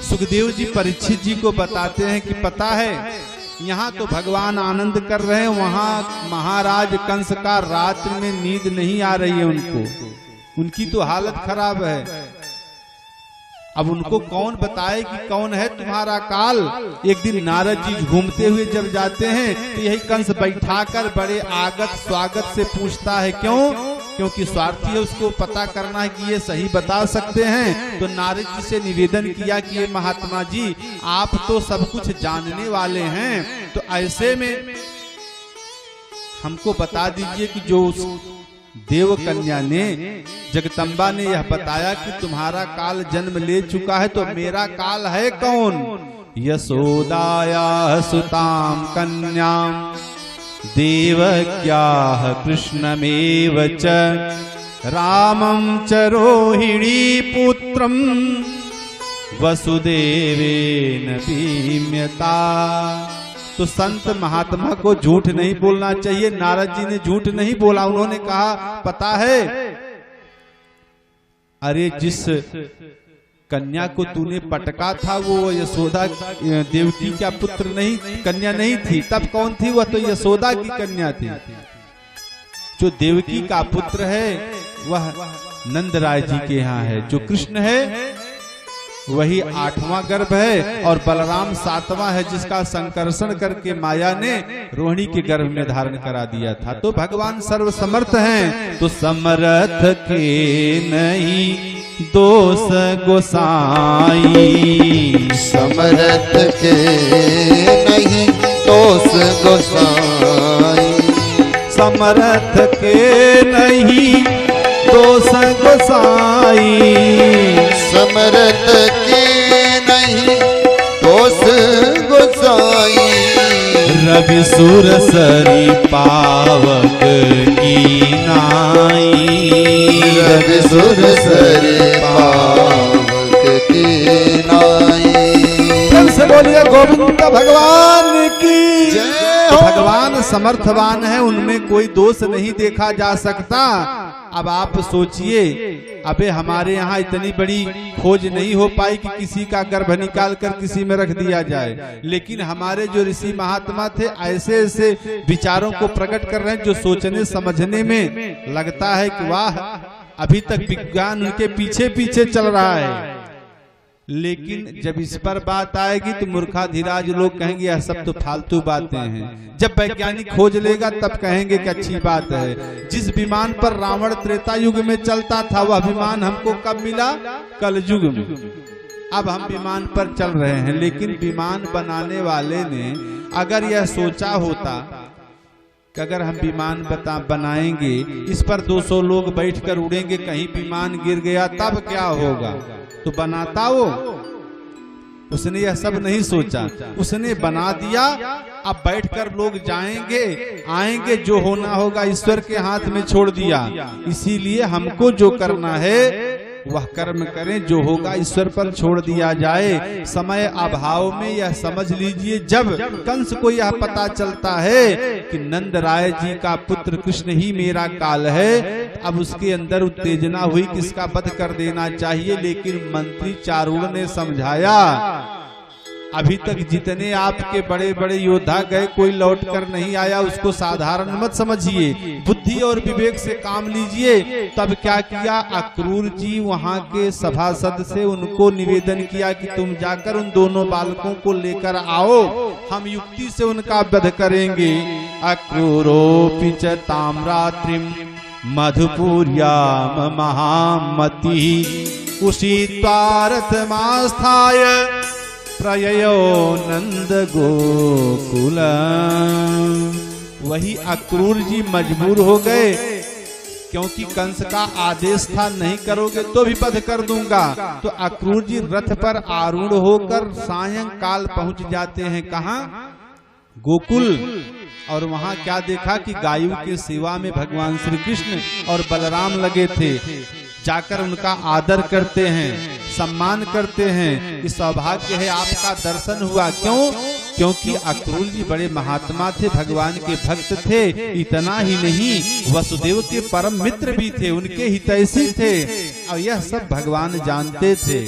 सुखदेव जी परीक्षित जी को बताते हैं कि पता है यहाँ तो भगवान आनंद कर रहे हैं, वहां महाराज कंस का रात्रि में नींद नहीं आ रही है उनको, उनकी तो हालत खराब है। अब उनको कौन बताए कि कौन है तुम्हारा काल। एक दिन नारद जी घूमते हुए जब जाते हैं तो यही कंस बैठाकर बड़े आगत स्वागत से पूछता है, क्यों? क्योंकि स्वार्थी है, उसको पता करना है कि ये सही बता सकते हैं। तो नारद जी से निवेदन किया कि ये महात्मा जी आप तो सब कुछ जानने वाले हैं, तो ऐसे में हमको बता दीजिए कि जो उस देव कन्या ने जगदम्बा ने यह बताया कि तुम्हारा काल जन्म ले चुका है, तो मेरा काल है कौन? यशोदाया सुताम कन्याम देवक्याः कृष्णमेव च रामं च रोहिणी पुत्रं वसुदेवेन भीम्यता। तो संत महात्मा को झूठ नहीं बोलना चाहिए। नारद जी ने झूठ नहीं बोला, उन्होंने कहा पता है, अरे जिस कन्या को तूने पटका था वो यशोदा देवकी का पुत्र नहीं, कन्या नहीं थी। तब कौन थी? वह तो यशोदा की कन्या थी। जो देवकी का पुत्र है वह नंद राय जी के यहाँ है। जो कृष्ण है वही 8वां गर्भ है और बलराम 7वां है, जिसका संकर्षण करके माया ने रोहिणी के गर्भ में धारण करा दिया था। तो भगवान सर्वसमर्थ हैं। तो समर्थ के नहीं दोष गोसाई, समर्थ के नहीं दोष गोसाई, समर्थ के नहीं दोष गोसाई, समर्थ के नहीं दोष गोसाई। रवि सुर सरी पावक की नाई, रवि सुर सरी पावक की नाई। फिर से बोलिए गोविंद भगवान की जय। भगवान समर्थवान है, उनमें कोई दोष नहीं देखा जा सकता। अब आप सोचिए, अबे हमारे यहाँ इतनी बड़ी खोज नहीं हो पाई कि किसी का गर्भ निकाल कर किसी में रख दिया जाए, लेकिन हमारे जो ऋषि महात्मा थे ऐसे ऐसे विचारों को प्रकट कर रहे हैं जो सोचने समझने में लगता है कि वाह, अभी तक विज्ञान उनके पीछे पीछे चल रहा है। लेकिन जब इस पर बात आएगी तो मूर्खाधिराज लोग कहेंगे यह सब तो फालतू बातें हैं। जब वैज्ञानिक खोज लेगा तब कहेंगे कि अच्छी बात है। जिस विमान पर रावण त्रेता युग में चलता था वह विमान हमको कब मिला? कल युग में। अब हम विमान पर चल रहे हैं, लेकिन विमान बनाने वाले ने अगर यह सोचा होता कि अगर हम विमान बनाएंगे, इस पर 200 लोग बैठकर उड़ेंगे, कहीं विमान गिर गया तब क्या होगा, तो बनाता वो? उसने यह सब नहीं सोचा, उसने बना दिया। अब बैठकर लोग जाएंगे आएंगे, जो होना होगा ईश्वर के हाथ में छोड़ दिया। इसीलिए हमको जो करना है वह कर्म करें, जो होगा ईश्वर पर छोड़ दिया जाए। समय अभाव में यह समझ लीजिए, जब कंस को यह पता चलता है कि नंद राय जी का पुत्र कृष्ण ही मेरा काल है, अब उसके अंदर उत्तेजना हुई कि इसका वध कर देना चाहिए। लेकिन मंत्री चारुण ने समझाया, अभी तक जितने आपके बड़े बड़े योद्धा गए कोई लौट कर नहीं आया, उसको साधारण मत समझिए, बुद्धि और विवेक से काम लीजिए। तब क्या किया, अक्रूर जी वहां के सभासद से उनको निवेदन किया कि तुम जाकर उन दोनों बालकों को लेकर आओ, हम युक्ति से उनका वध करेंगे। अक्रूरोऽपि च ताम्रात्रिं मधुपुर्यां महामतिः उषित्वारथमास्थाय प्रययो नंद गोकुल। वही अक्रूर जी मजबूर हो गए, क्योंकि कंस का आदेश था नहीं करोगे तो भी वध कर दूंगा। तो अक्रूर जी रथ पर आरूढ़ होकर सायंकाल पहुंच जाते हैं, कहाँ? गोकुल। और वहां क्या देखा कि गायों के सेवा में भगवान श्री कृष्ण और बलराम लगे थे। जाकर उनका आदर करते हैं, सम्मान करते हैं कि सौभाग्य है आपका दर्शन हुआ। क्यों? क्योंकि अक्रूर जी बड़े महात्मा थे, भगवान के भक्त थे। इतना ही नहीं, वसुदेव के परम मित्र भी थे, उनके हितैषी थे, और यह सब भगवान जानते थे।